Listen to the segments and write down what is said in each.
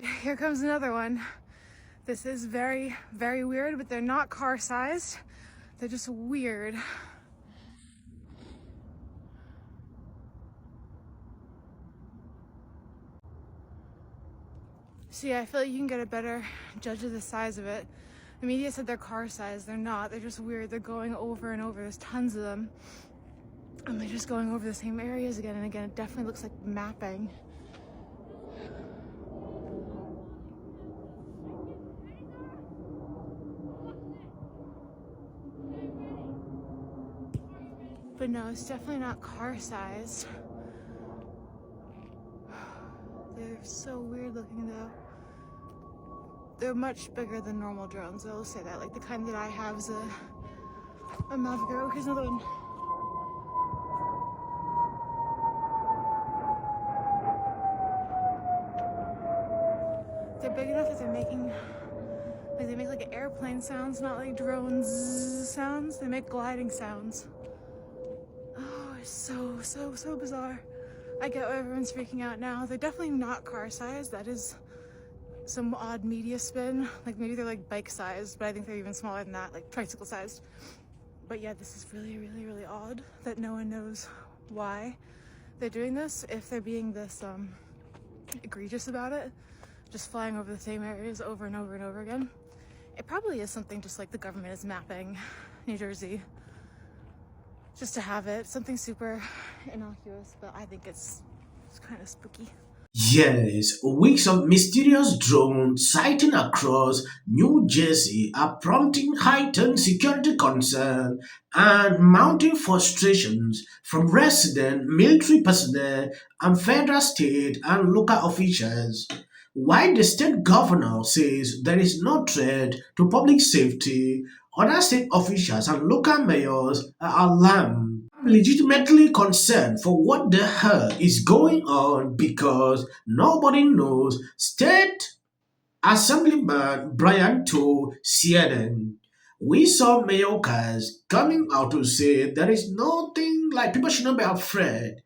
right, here comes another one. This is very, very weird, but they're not car-sized. They're just weird. See, I feel like you can get a better judge of the size of it. The media said they're car-sized. They're not. They're just weird. They're going over and over. There's tons of them. And they're just going over the same areas again and again. It definitely looks like mapping. But no, it's definitely not car-sized. They're so weird looking though. They're much bigger than normal drones, I will say that. Like the kind that I have is a Maverick. Oh, here's another one. They're big enough that they're making, like they make like airplane sounds, not like drones sounds. They make gliding sounds. Oh, it's so bizarre. I get why everyone's freaking out now. They're definitely not car-sized. That is some odd media spin. Like maybe they're like bike-sized, but I think they're even smaller than that, like tricycle-sized. But yeah, this is really odd that no one knows why they're doing this. If they're being this egregious about it, just flying over the same areas over and over and over again. It probably is something just like the government is mapping New Jersey. Just to have it, something super innocuous, but I think it's kind of spooky. Yes, weeks of mysterious drone sighting across New Jersey are prompting heightened security concern and mounting frustrations from resident military personnel and federal, state, and local officials. While the state governor says there is no threat to public safety, other state officials and local mayors are alarmed. I'm legitimately concerned for what the hell is going on because nobody knows. State Assemblyman Brian told CNN. We saw Mayorkas coming out to say there is nothing like people should not be afraid.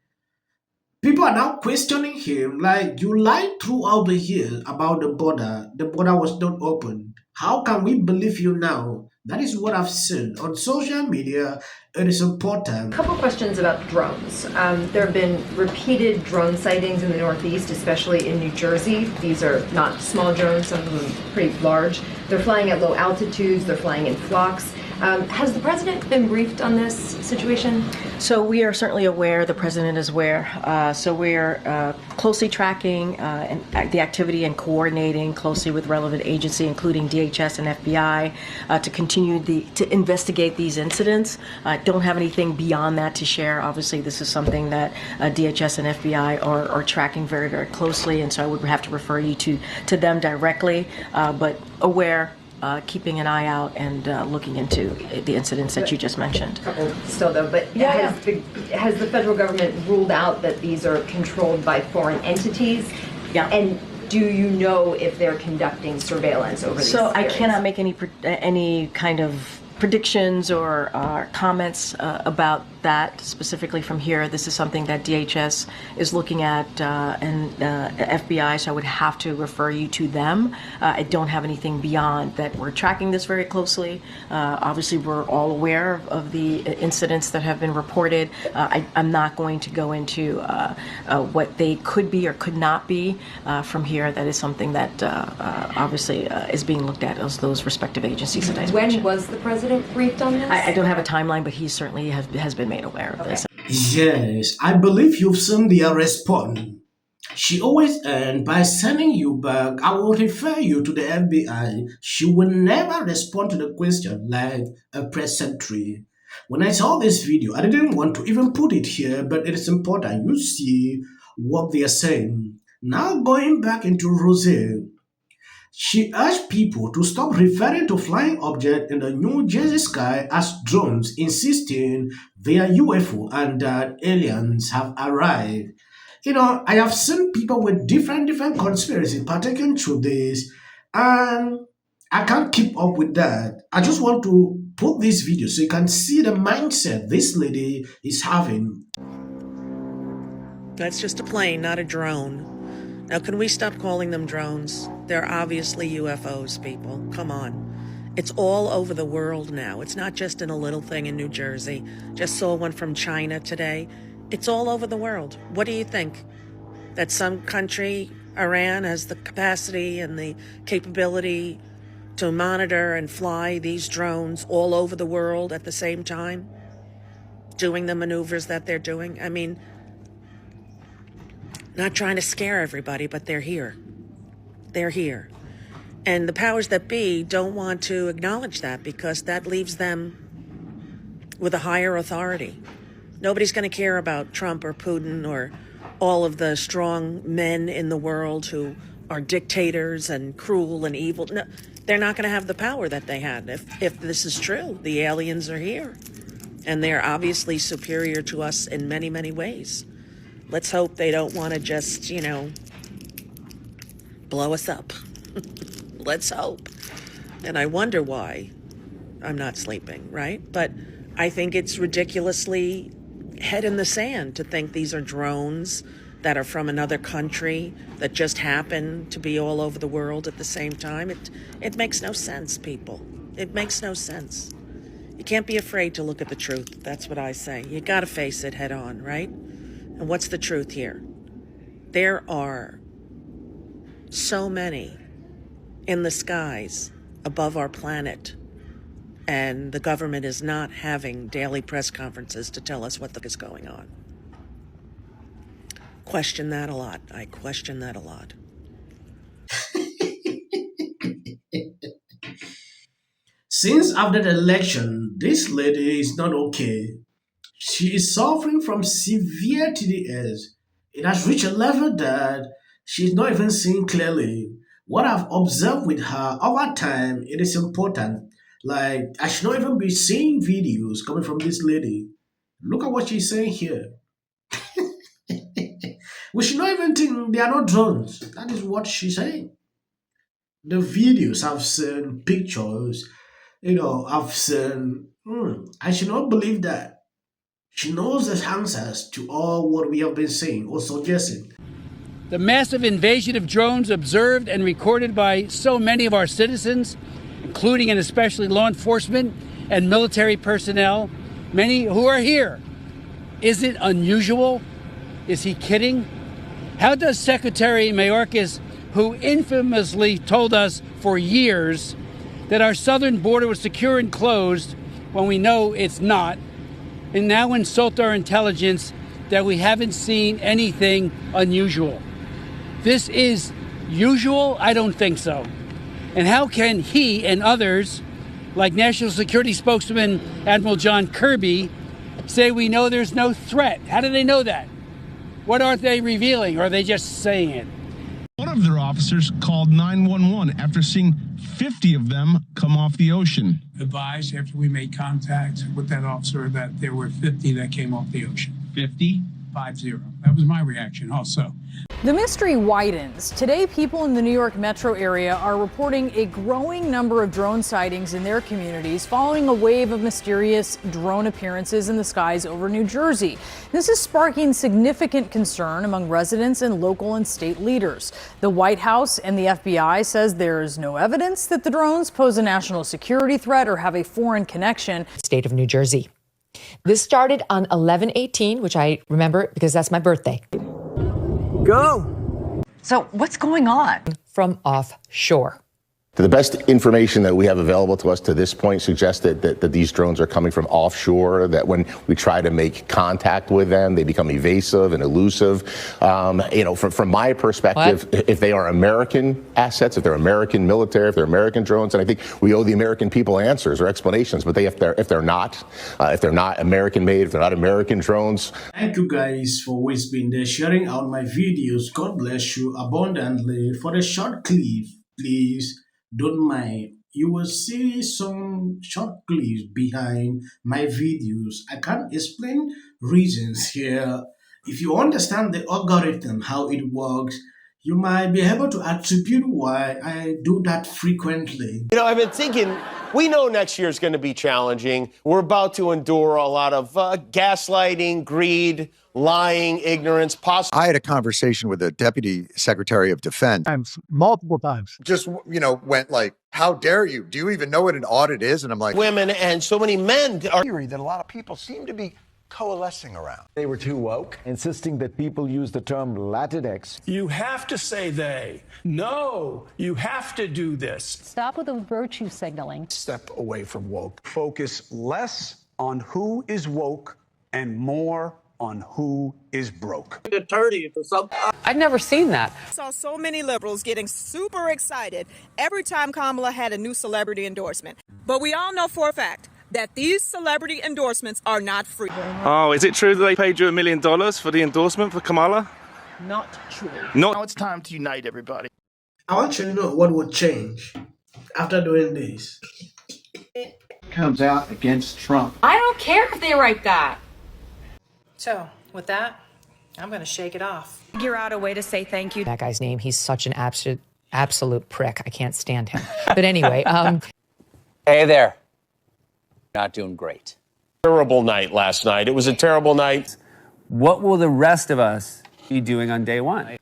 People are now questioning him like you lied throughout the years about the border. The border was not open. How can we believe you now? That is what I've seen on social media. It is important. Couple questions about drones. There have been repeated drone sightings in the Northeast, especially in New Jersey. These are not small drones, some of them pretty large. They're flying at low altitudes, they're flying in flocks. Has the president been briefed on this situation? So we are certainly aware, the president is aware. So we're closely tracking the activity and coordinating closely with relevant agency, including DHS and FBI, to continue to investigate these incidents. Don't have anything beyond that to share. Obviously, this is something that DHS and FBI are tracking very closely, and so I would have to refer you to them directly, but aware. Keeping an eye out and looking into the incidents that you just mentioned. Still though, but has the federal government ruled out that these are controlled by foreign entities? Yeah. And do you know if they're conducting surveillance over these areas? I cannot make any kind of predictions or comments about that specifically from here. This is something that DHS is looking at and FBI, so I would have to refer you to them. I don't have anything beyond that. We're tracking this very closely. Obviously, we're all aware of the incidents that have been reported. I'm not going to go into what they could be or could not be from here. That is something that obviously is being looked at as those respective agencies that I mentioned. When was the president briefed on this? I don't have a timeline, but he certainly has been made aware of this. Yes, I believe you've seen their response. She always ends by sending you back. I will refer you to the FBI. She will never respond to the question like a press secretary. When I saw this video, I didn't want to even put it here, but it is important. You see what they are saying. Now going back into Rose. She urged people to stop referring to flying objects in the New Jersey sky as drones, insisting they are UFO and that aliens have arrived. I have seen people with different conspiracies partaking through this, and I can't keep up with that. I just want to put this video so you can see the mindset this lady is having. That's just a plane, not a drone. Now, can we stop calling them drones? They're obviously UFOs, people. Come on. It's all over the world now. It's not just in a little thing in New Jersey. Just saw one from China today. It's all over the world. What do you think? That some country, Iran, has the capacity and the capability to monitor and fly these drones all over the world at the same time, doing the maneuvers that they're doing? I mean, not trying to scare everybody, but they're here. They're here. And the powers that be don't want to acknowledge that because that leaves them with a higher authority. Nobody's going to care about Trump or Putin or all of the strong men in the world who are dictators and cruel and evil. No, they're not going to have the power that they had if this is true. The aliens are here, and they're obviously superior to us in many, many ways. Let's hope they don't want to just, blow us up. Let's hope. And I wonder why I'm not sleeping, right? But I think it's ridiculously head in the sand to think these are drones that are from another country that just happen to be all over the world at the same time. It makes no sense, people. It makes no sense. You can't be afraid to look at the truth. That's what I say. You got to face it head on, right? And what's the truth here? There are so many in the skies above our planet, and the government is not having daily press conferences to tell us what the is going on. Question that a lot. I question that a lot. Since after the election, this lady is not okay. She is suffering from severe TDS. It has reached a level that she's not even seeing clearly. What I've observed with her over time, it is important. Like, I should not even be seeing videos coming from this lady. Look at what she's saying here. We should not even think they are not drones. That is what she's saying. The videos I've seen, pictures, I've seen. I should not believe that. She knows the answers to all what we have been saying or suggesting. The massive invasion of drones observed and recorded by so many of our citizens, including and especially law enforcement and military personnel, many who are here. Is it unusual? Is he kidding? How does Secretary Mayorkas, who infamously told us for years that our southern border was secure and closed when we know it's not, and now insult our intelligence that we haven't seen anything unusual? This is usual? I don't think so. And how can he and others, like National Security Spokesman Admiral John Kirby, say we know there's no threat? How do they know that? What aren't they revealing, or are they just saying it? One of their officers called 911 after seeing 50 of them come off the ocean. Advised after we made contact with that officer that there were 50 that came off the ocean. 50? 50. That was my reaction also. The mystery widens. Today, people in the New York metro area are reporting a growing number of drone sightings in their communities following a wave of mysterious drone appearances in the skies over New Jersey. This is sparking significant concern among residents and local and state leaders. The White House and the FBI says there is no evidence that the drones pose a national security threat or have a foreign connection. State of New Jersey. This started on 11/18, which I remember because that's my birthday. Go! So what's going on? From offshore. The best information that we have available to us to this point suggests that these drones are coming from offshore, that when we try to make contact with them, they become evasive and elusive. From my perspective, if they are American assets, if they're American military, if they're American drones, and I think we owe the American people answers or explanations, but if they're not American made, if they're not American drones. Thank you guys for always being there, sharing out my videos. God bless you abundantly. For the short clip, please don't mind. You will see some short clips behind my videos. I can't explain reasons here. If you understand the algorithm, how it works, You might be able to attribute why I do that frequently. You know, I've been thinking, we know next year is going to be challenging. We're about to endure a lot of gaslighting, greed, lying, ignorance, I had a conversation with the Deputy Secretary of Defense. Multiple times. Just, went like, how dare you? Do you even know what an audit is? And I'm like, women and so many men are theory that a lot of people seem to be coalescing around. They were too woke, insisting that people use the term Latinx. You have to say they. No, you have to do this. Stop with the virtue signaling. Step away from woke. Focus less on who is woke and more on who is broke. I'd never seen that. I saw so many liberals getting super excited every time Kamala had a new celebrity endorsement. But we all know for a fact that these celebrity endorsements are not free. Oh, is it true that they paid you $1 million for the endorsement for Kamala? Not true. Now it's time to unite everybody. I want you to know what would change after doing this. Comes out against Trump. I don't care if they write that. So, with that, I'm going to shake it off. Figure out a way to say thank you. That guy's name, he's such an absolute prick. I can't stand him. But anyway, Hey there. Not doing great. terrible night last night. It was a terrible night. What will the rest of us be doing on day one?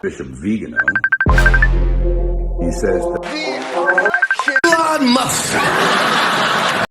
Bishop Vigano. He says that God must